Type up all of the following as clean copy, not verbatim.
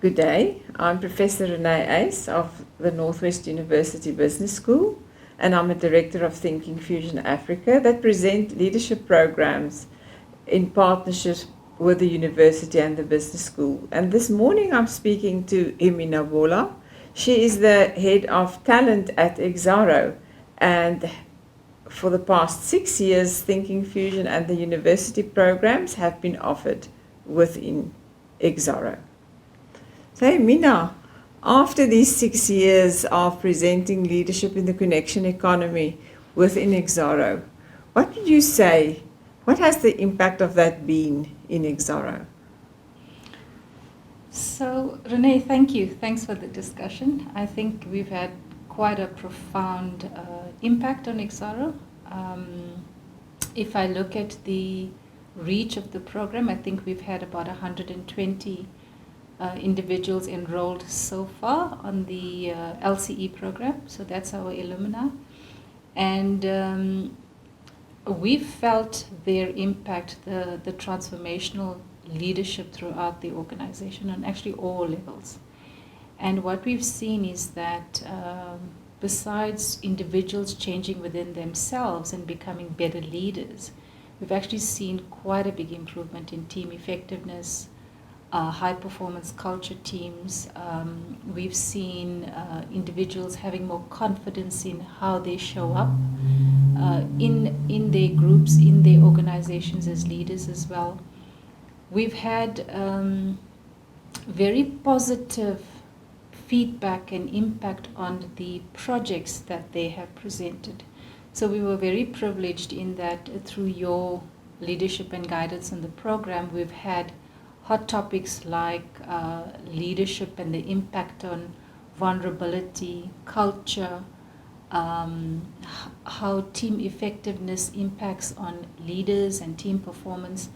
Good day, I'm Professor Rene Uys of the Northwest University Business School, and I'm a Director of Thinking Fusion Africa that present leadership programs in partnership with the university and the business school. And this morning I'm speaking to Hemuna Bhola. She is the head of talent at Exxaro, and for the past 6 years, Thinking Fusion and the university programs have been offered within Exxaro. So Mina, after these 6 years of presenting leadership in the connection economy within Exxaro, what would you say, what has the impact of that been in Exxaro? So Rene, thank you. Thanks for the discussion. I think we've had quite a profound impact on Exxaro. If I look at the reach of the program, I think we've had about 120 individuals enrolled so far on the LCE program, so that's our Illumina. And we've felt their impact, the transformational leadership throughout the organization on actually all levels. And what we've seen is that besides individuals changing within themselves and becoming better leaders, we've actually seen quite a big improvement in team effectiveness, high performance culture teams. We've seen individuals having more confidence in how they show up in their groups, in their organizations as leaders as well. We've had very positive feedback and impact on the projects that they have presented. So we were very privileged in that through your leadership and guidance on the program, we've had hot topics like leadership and the impact on vulnerability, culture, how team effectiveness impacts on leaders and team performance.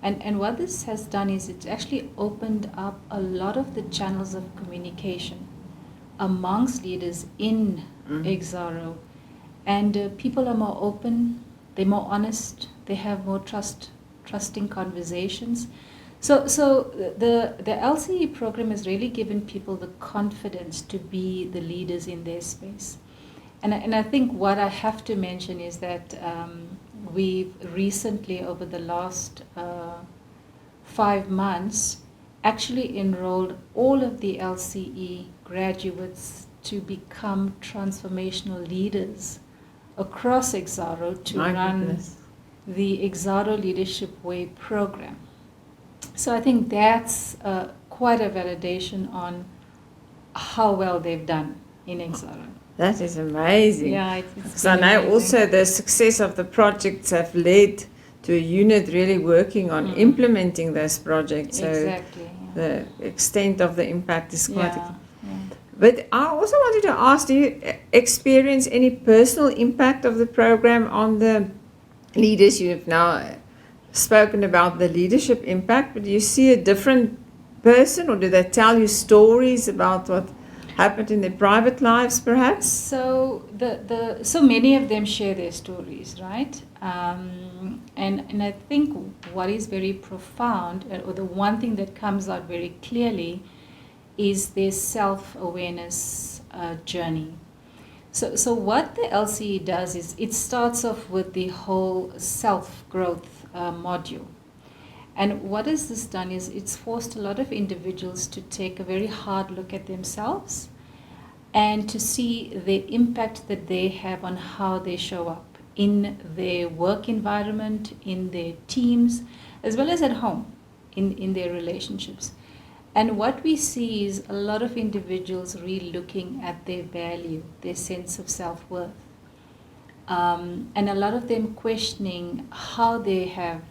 And what this has done is it's actually opened up a lot of the channels of communication amongst leaders in Exxaro. And people are more open, they're more honest, they have more trusting conversations. So the LCE program has really given people the confidence to be the leaders in their space. And I think what I have to mention is that we've recently, over the last 5 months, actually enrolled all of the LCE graduates to become transformational leaders across Exxaro to run the Exxaro Leadership Way program. So I think that's quite a validation on how well they've done in Exxaro. That is amazing. Yeah, it's So now amazing. also the success of the projects have led to a unit really working on implementing those projects. So exactly. the extent of the impact is quite. Yeah. But I also wanted to ask, do you experience any personal impact of the program on the leaders? You have now spoken about the leadership impact, but do you see a different person, or do they tell you stories about what happened in their private lives, perhaps? So so many of them share their stories, right? And I think what is very profound, or the one thing that comes out very clearly, is their self-awareness journey. So what the LCE does is it starts off with the whole self-growth module. And what has this done is it's forced a lot of individuals to take a very hard look at themselves and to see the impact that they have on how they show up in their work environment, in their teams, as well as at home, in their relationships. And what we see is a lot of individuals really looking at their value, their sense of self-worth. And a lot of them questioning how they have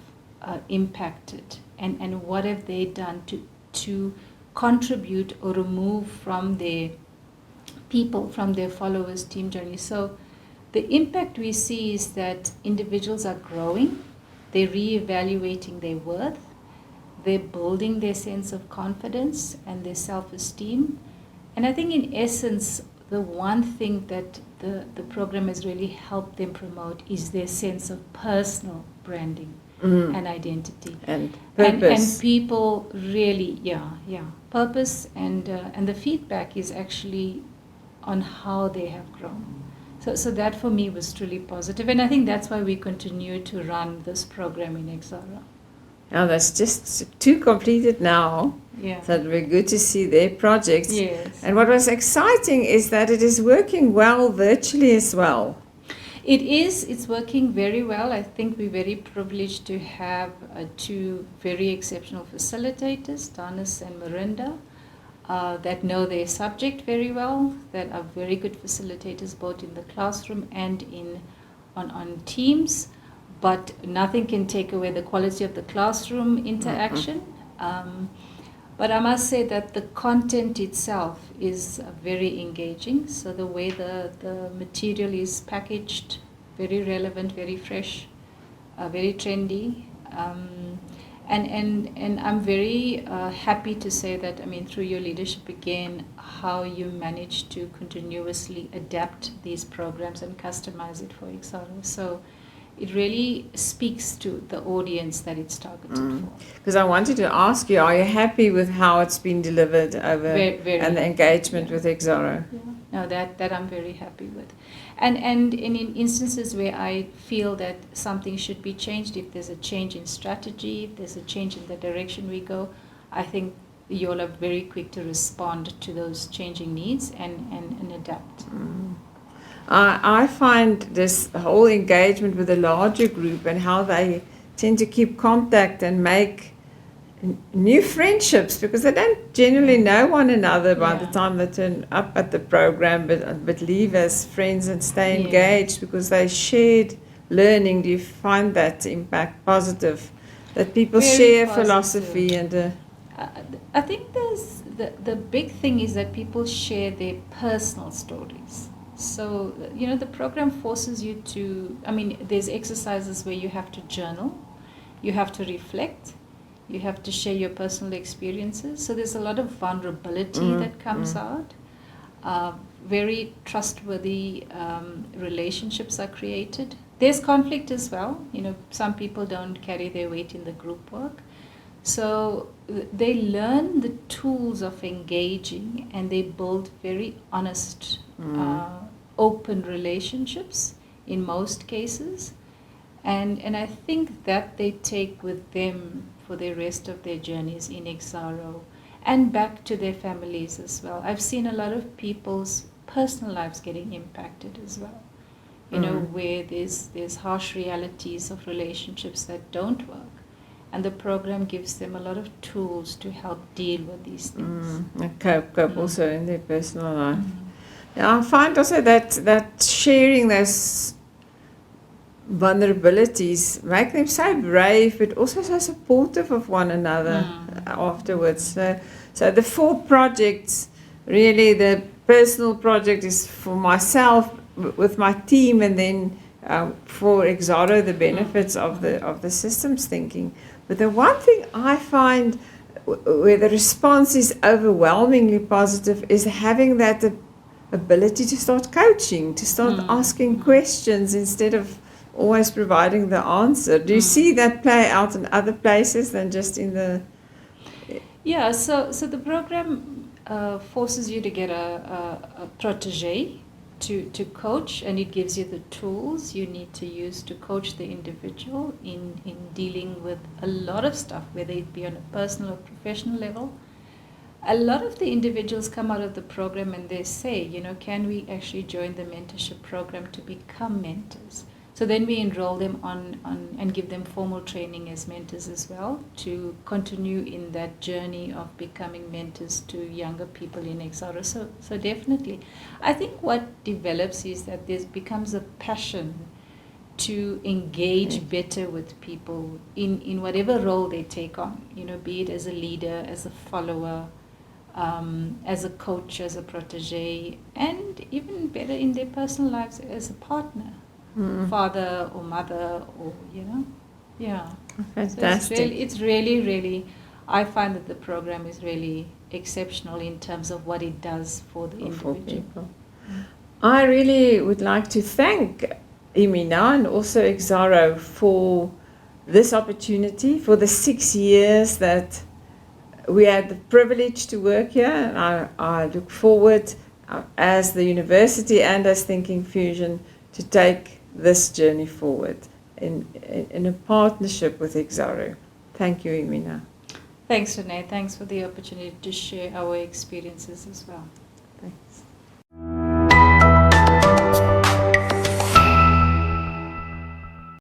impacted and what have they done to contribute or remove from their people, from their followers' team journey. So the impact we see is that individuals are growing, they're reevaluating their worth, they're building their sense of confidence and their self-esteem. And I think in essence, the one thing that the program has really helped them promote is their sense of personal branding and identity. And purpose. And people really, purpose and the feedback is actually on how they have grown. So that for me was truly positive, and I think that's why we continue to run this program in Exxaro. Now that's just 2 completed now. Yeah. So it would be good to see their projects. Yes. And what was exciting is that it is working well virtually as well. It is. It's working very well. I think we're very privileged to have 2 very exceptional facilitators, Danis and Mirinda, that know their subject very well, that are very good facilitators both in the classroom and on Teams. But nothing can take away the quality of the classroom interaction. But I must say that the content itself is very engaging. So the way the material is packaged, very relevant, very fresh, very trendy. And I'm very happy to say that, I mean, through your leadership again, how you manage to continuously adapt these programs and customize it for Exxaro. So it really speaks to the audience that it's targeted for. Because I wanted to ask you, are you happy with how it's been delivered over and the engagement with Exxaro? Yeah. No, that I'm very happy with. And in instances where I feel that something should be changed, if there's a change in strategy, if there's a change in the direction we go, I think you all are very quick to respond to those changing needs and adapt. I find this whole engagement with a larger group and how they tend to keep contact and make new friendships, because they don't generally know one another by the time they turn up at the program, but leave as friends and stay engaged because they shared learning. Do you find that impact positive? That people Very share positive. philosophy and I think there's the big thing is that people share their personal stories. So, you know, the program forces you to, I mean, there's exercises where you have to journal, you have to reflect, you have to share your personal experiences. So there's a lot of vulnerability that comes out. Very trustworthy relationships are created. There's conflict as well. You know, some people don't carry their weight in the group work. So they learn the tools of engaging and they build very honest, open relationships in most cases. And I think that they take with them for the rest of their journeys in Exxaro and back to their families as well. I've seen a lot of people's personal lives getting impacted as well. You know, where there's harsh realities of relationships that don't work. And the program gives them a lot of tools to help deal with these things. And cope also in their personal life. Yeah, I find also that sharing those vulnerabilities make them so brave, but also so supportive of one another afterwards. So the 4 projects, really the personal project is for myself with my team, and then for Exxaro the benefits of the systems thinking. But the one thing I find where the response is overwhelmingly positive is having that ability to start coaching, to start asking questions instead of always providing the answer. Do you see that play out in other places than just in the... Yeah, so the program forces you to get a protege to coach, and it gives you the tools you need to use to coach the individual in dealing with a lot of stuff, whether it be on a personal or professional level. A lot of the individuals come out of the program and they say, you know, can we actually join the mentorship program to become mentors? So then we enroll them on and give them formal training as mentors as well to continue in that journey of becoming mentors to younger people in Exxaro. So definitely, I think what develops is that there becomes a passion to engage better with people in whatever role they take on, you know, be it as a leader, as a follower, as a coach, as a protege, and even better in their personal lives as a partner. Father or mother, or you know, Fantastic. So it's really, I find that the program is really exceptional in terms of what it does for the individual. For people. I really would like to thank Hemuna and also Exxaro for this opportunity, for the 6 years that we had the privilege to work here. And I look forward, as the university and as Thinking Fusion, to take this journey forward in a partnership with Exxaro. Thank you, Hemuna. Thanks, Rene. Thanks for the opportunity to share our experiences as well. Thanks.